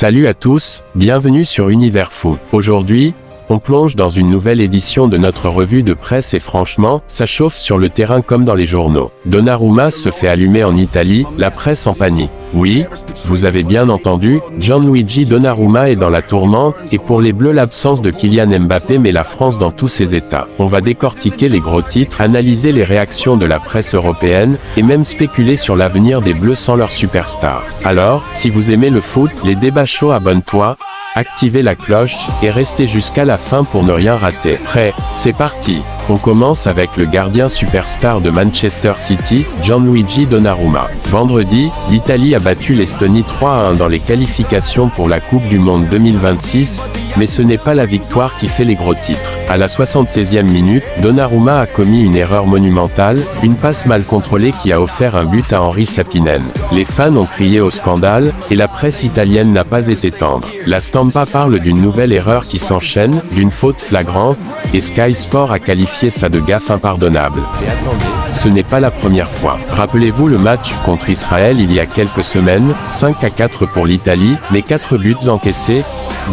Salut à tous, bienvenue sur Univers Foot. Aujourd'hui, on plonge dans une nouvelle édition de notre revue de presse et franchement, ça chauffe sur le terrain comme dans les journaux. Donnarumma se fait allumer en Italie, la presse en panique. Oui, vous avez bien entendu, Gianluigi Donnarumma est dans la tourmente, et pour les Bleus l'absence de Kylian Mbappé met la France dans tous ses états. On va décortiquer les gros titres, analyser les réactions de la presse européenne, et même spéculer sur l'avenir des Bleus sans leur superstar. Alors, si vous aimez le foot, les débats chauds, abonne-toi, activez la cloche, et restez jusqu'à la fin pour ne rien rater. Prêt, c'est parti. On commence avec le gardien superstar de Manchester City, Gianluigi Donnarumma. Vendredi, l'Italie a battu l'Estonie 3-1 dans les qualifications pour la Coupe du Monde 2026, mais ce n'est pas la victoire qui fait les gros titres. À la 76e minute, Donnarumma a commis une erreur monumentale, une passe mal contrôlée qui a offert un but à Henri Sapinen. Les fans ont crié au scandale, et la presse italienne n'a pas été tendre. La Stampa parle d'une nouvelle erreur qui s'enchaîne, d'une faute flagrante, et Sky Sport a qualifié ça de gaffe impardonnable. Et attendez, ce n'est pas la première fois. Rappelez-vous le match contre Israël il y a quelques semaines, 5-4 pour l'Italie, mais 4 buts encaissés,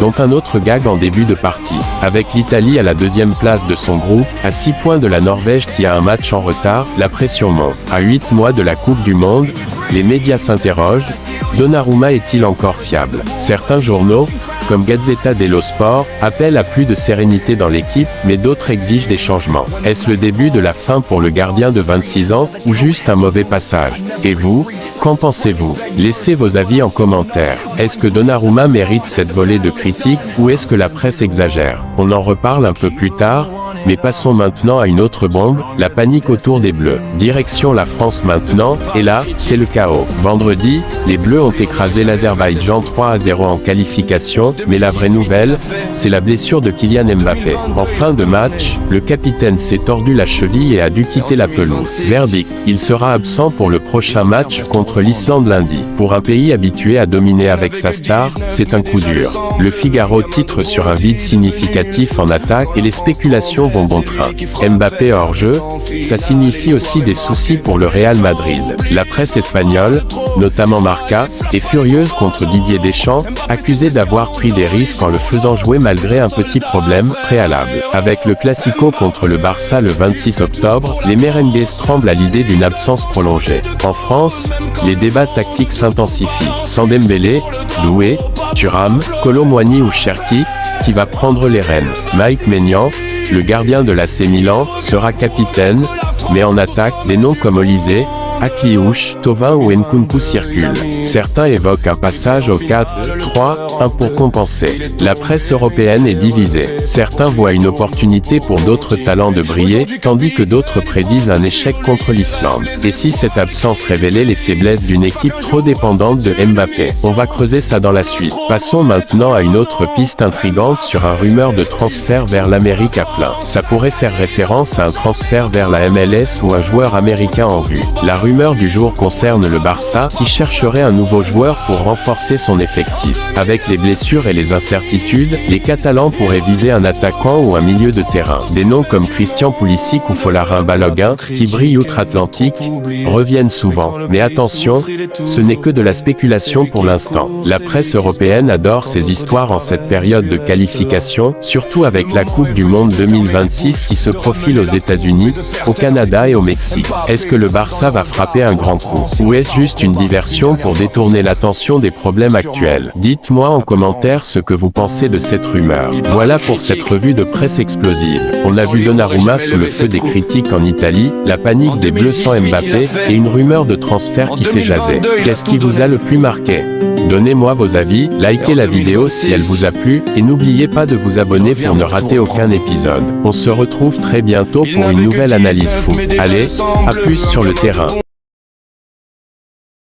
dont un autre gag en début de partie. Avec l'Italie à la deuxième place de son groupe, à 6 points de la Norvège qui a un match en retard, la pression monte. À 8 mois de la Coupe du Monde, les médias s'interrogent, Donnarumma est-il encore fiable? Certains journaux, comme Gazzetta dello Sport, appellent à plus de sérénité dans l'équipe, mais d'autres exigent des changements. Est-ce le début de la fin pour le gardien de 26 ans, ou juste un mauvais passage? Et vous, qu'en pensez-vous? Laissez vos avis en commentaire. Est-ce que Donnarumma mérite cette volée de critiques, ou est-ce que la presse exagère? On en reparle un peu plus tard, mais passons maintenant à une autre bombe, la panique autour des Bleus. Direction la France maintenant, et là, c'est le chaos. Vendredi, les Bleus ont écrasé l'Azerbaïdjan 3-0 en qualification, mais la vraie nouvelle, c'est la blessure de Kylian Mbappé. En fin de match, le capitaine s'est tordu la cheville et a dû quitter la pelouse. Verdict, il sera absent pour le prochain match contre l'Islande lundi. Pour un pays habitué à dominer avec sa star, c'est un coup dur. Le Figaro titre sur un vide significatif en attaque et les spéculations vont bon train. Mbappé hors jeu, ça signifie aussi des soucis pour le Real Madrid. La presse espagnole, notamment Marca, est furieuse contre Didier Deschamps, accusé d'avoir pris des risques en le faisant jouer malgré un petit problème préalable. Avec le Classico contre le Barça le 26 octobre, les merengues tremblent à l'idée d'une absence prolongée. En France, les débats tactiques s'intensifient. Sans Dembélé, Doué, Thuram, Kolo Muani ou Cherki, qui va prendre les rênes? Mike Maignan, le gardien de l'AC Milan, sera capitaine, mais en attaque, des noms comme Olysée, Akliouche, Thauvin ou Nkunku circulent. Certains évoquent un passage au 4-3-1 pour compenser. La presse européenne est divisée. Certains voient une opportunité pour d'autres talents de briller, tandis que d'autres prédisent un échec contre l'Islande. Et si cette absence révélait les faiblesses d'une équipe trop dépendante de Mbappé? On va creuser ça dans la suite. Passons maintenant à une autre piste intrigante sur un rumeur de transfert vers l'Amérique à plein. Ça pourrait faire référence à un transfert vers la MLS ou un joueur américain en vue. La rumeur du jour concerne le Barça, qui chercherait un nouveau joueur pour renforcer son effectif. Avec les blessures et les incertitudes, les Catalans pourraient viser un attaquant ou un milieu de terrain. Des noms comme Christian Pulisic ou Folarin Balogun, qui brillent outre-Atlantique, reviennent souvent. Mais attention, ce n'est que de la spéculation pour l'instant. La presse européenne adore ces histoires en cette période de qualification, surtout avec la Coupe du Monde 2026 qui se profile aux États-Unis, au Canada et au Mexique. Est-ce que le Barça va frapper un grand coup? Ou est-ce juste une diversion pour détourner l'attention des problèmes actuels? Dites-moi en commentaire ce que vous pensez de cette rumeur. Voilà pour cette revue de presse explosive. On a vu Donnarumma sous le feu des critiques en Italie, la panique des Bleus sans Mbappé, et une rumeur de transfert qui fait jaser. Qu'est-ce qui vous a le plus marqué? Donnez-moi vos avis, likez la vidéo si elle vous a plu, et n'oubliez pas de vous abonner pour ne rater aucun épisode. On se retrouve très bientôt pour une nouvelle analyse foot. Allez, à plus sur le terrain.